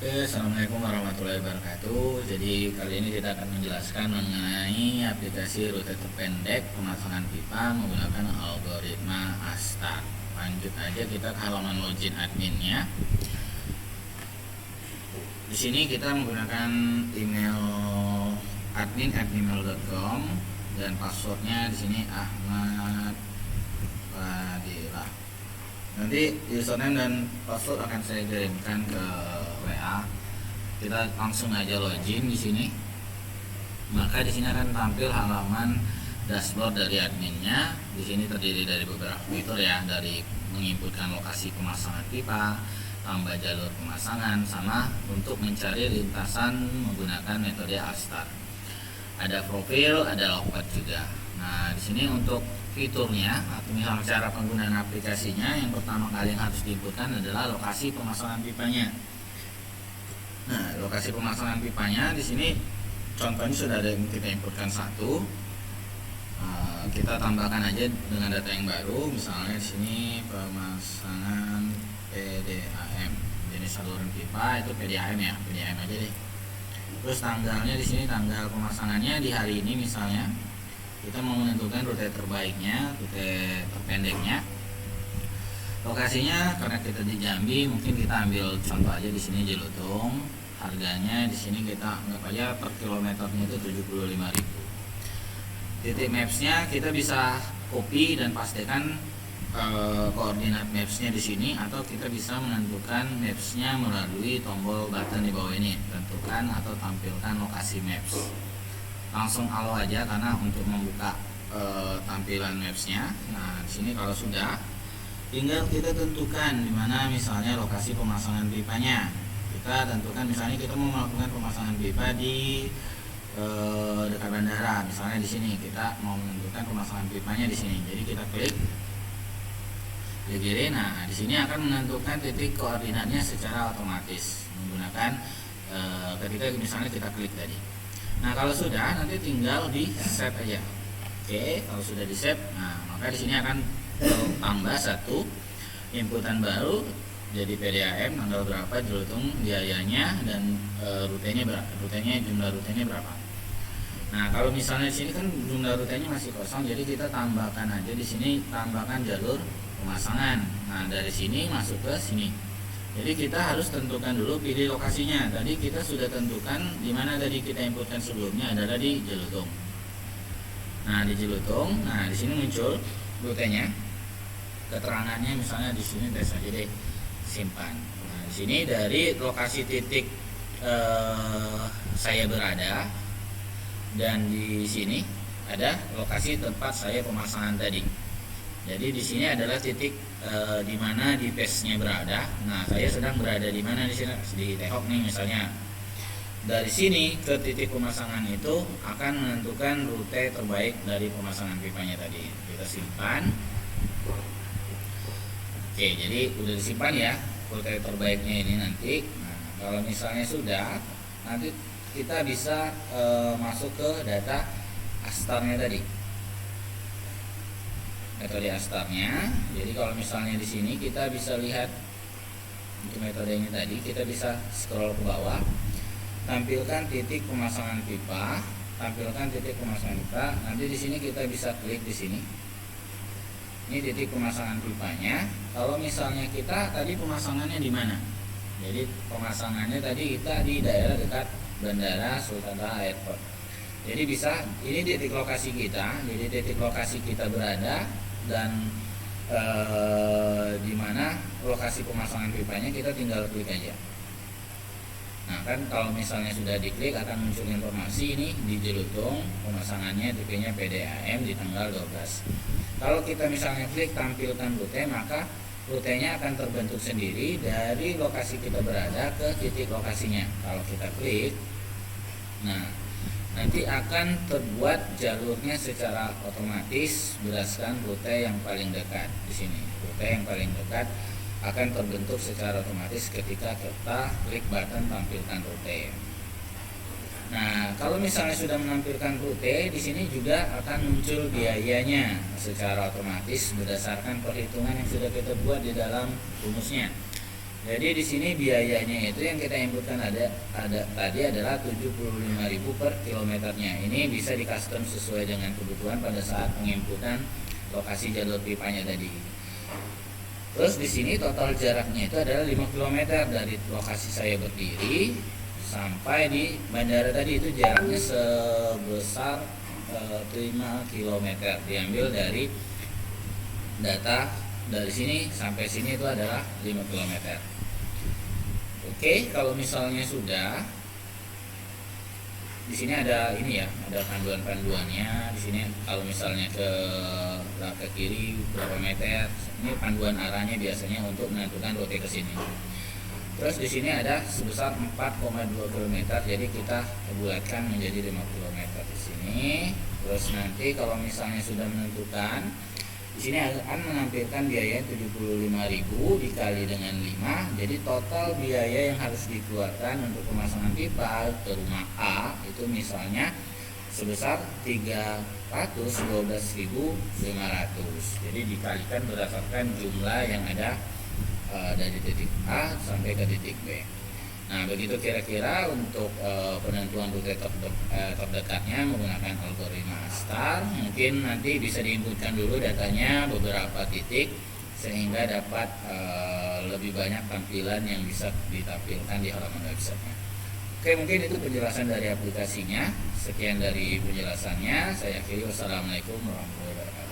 Oke, Assalamualaikum warahmatullahi wabarakatuh. Jadi kali ini kita akan menjelaskan mengenai aplikasi rute terpendek pemasangan pipa menggunakan algoritma ASTAR. Lanjut aja kita ke halaman login adminnya. Di sini kita menggunakan email admin@gmail.com dan passwordnya di sini Ahmad Fadilah. Nanti username dan password akan saya kirimkan ke WA. Kita langsung aja login di sini. Maka di sini akan tampil halaman dashboard dari adminnya. Di sini terdiri dari beberapa fitur ya, dari menginputkan lokasi pemasangan pipa, tambah jalur pemasangan, sama untuk mencari lintasan menggunakan metode ASTAR. Ada profil, ada logpath juga. Nah, di sini untuk fiturnya atau misalnya cara penggunaan aplikasinya, yang pertama kali yang harus diinputkan adalah lokasi pemasangan pipanya. Nah, lokasi pemasangan pipanya di sini contohnya sudah ada yang kita inputkan satu. Kita tambahkan aja dengan data yang baru, misalnya di sini pemasangan PDAM, jenis saluran pipa itu PDAM ya, PDAM aja deh. Terus tanggalnya di sini tanggal pemasangannya di hari ini misalnya. Kita mau menentukan rute terbaiknya, rute terpendeknya. Lokasinya karena kita di Jambi, mungkin kita ambil contoh aja di sini Jelutung. Harganya di sini kita anggap aja per kilometernya itu 75.000. Titik mapsnya kita bisa copy dan pastikan koordinat mapsnya di sini, atau kita bisa menentukan mapsnya melalui tombol button di bawah ini, tentukan atau tampilkan lokasi maps. Langsung allow aja karena untuk membuka tampilan mapsnya. Nah, di sini kalau sudah, tinggal kita tentukan di mana misalnya lokasi pemasangan pipanya. Kita tentukan misalnya kita mau melakukan pemasangan pipa di dekat bandara, misalnya di sini kita mau menentukan pemasangan pipanya di sini. Jadi kita klik di kiri. Nah, di sini akan menentukan titik koordinatnya secara otomatis menggunakan ketika misalnya kita klik tadi. Nah, kalau sudah nanti tinggal di save aja. Oke, kalau sudah di save, nah maka di sini akan tambah satu inputan baru, jadi PDAM, tanggal berapa, Jelutung, biayanya, dan jumlah rutenya berapa. Nah, kalau misalnya di sini kan jumlah rutenya masih kosong, jadi kita tambahkan aja di sini, tambahkan jalur pemasangan. Nah, dari sini masuk ke sini. Jadi kita harus tentukan dulu, pilih lokasinya. Tadi kita sudah tentukan di mana tadi kita inputkan sebelumnya adalah di Jelutung. Nah, di Jelutung, nah di sini muncul rutenya. Keterangannya misalnya di sini tes aja deh, simpan. Nah, di sini dari lokasi titik saya berada, dan di sini ada lokasi tempat saya pemasangan tadi. Jadi di sini adalah titik di mana di base-nya berada. Nah, saya sedang berada di mana di sini, di Tehok nih misalnya. Dari sini ke titik pemasangan itu akan menentukan rute terbaik dari pemasangan pipanya tadi. Kita simpan. Oke, jadi udah disimpan ya rute terbaiknya ini nanti. Nah, kalau misalnya sudah, nanti kita bisa masuk ke data ASTAR-nya tadi. Metode ASTAR-nya. Jadi kalau misalnya di sini kita bisa lihat untuk metode ini tadi, kita bisa scroll ke bawah, tampilkan titik pemasangan pipa, tampilkan titik pemasangan pipa. Nanti di sini kita bisa klik di sini. Ini titik pemasangan pipanya. Kalau misalnya kita tadi pemasangannya di mana? Jadi pemasangannya tadi kita di daerah dekat Bandara Sultan Toha Airport. Jadi bisa, ini titik lokasi kita. Jadi titik lokasi kita berada dan di mana lokasi pemasangan pipanya, kita tinggal klik aja. Nah, kan kalau misalnya sudah diklik akan muncul informasi ini di Jelutung, pemasangannya tipenya PDAM di tanggal 12. Kalau kita misalnya klik tampilkan rute, maka rutenya akan terbentuk sendiri dari lokasi kita berada ke titik lokasinya. Kalau kita klik, nah nanti akan terbuat jalurnya secara otomatis berdasarkan rute yang paling dekat di sini. Rute yang paling dekat akan terbentuk secara otomatis ketika kita klik button tampilkan rute. Nah, kalau misalnya sudah menampilkan rute, di sini juga akan muncul biayanya secara otomatis berdasarkan perhitungan yang sudah kita buat di dalam rumusnya. Jadi di sini biayanya itu yang kita inputkan ada tadi adalah 75.000 per kilometernya. Ini bisa di custom sesuai dengan kebutuhan pada saat penginputan lokasi jalur pipanya tadi. Terus di sini total jaraknya itu adalah 5 km dari lokasi saya berdiri sampai di bandara tadi, itu jaraknya sebesar 5 km. Diambil dari data dari sini sampai sini itu adalah 5 km. Oke, kalau misalnya sudah, di sini ada ini ya, ada panduan-panduannya. Di sini kalau misalnya ke kiri berapa meter, ini panduan arahnya biasanya untuk menentukan rute ke sini. Terus di sini ada sebesar 4,2 km, jadi kita bulatkan menjadi 5 km di sini. Terus nanti kalau misalnya sudah menentukan, di sini akan menampilkan biaya 75.000 dikali dengan 5. Jadi total biaya yang harus dikeluarkan untuk pemasangan pipa ke rumah A itu misalnya sebesar 312.500. Jadi dikalikan berdasarkan jumlah yang ada dari titik A sampai ke titik B. Nah, begitu kira-kira untuk penentuan rute terdekatnya menggunakan algoritma STAR. Mungkin nanti bisa diinputkan dulu datanya beberapa titik sehingga dapat lebih banyak tampilan yang bisa ditampilkan di halaman websitenya. Oke, mungkin itu penjelasan dari aplikasinya. Sekian dari penjelasannya. Saya akhiri. Wassalamualaikum warahmatullahi wabarakatuh.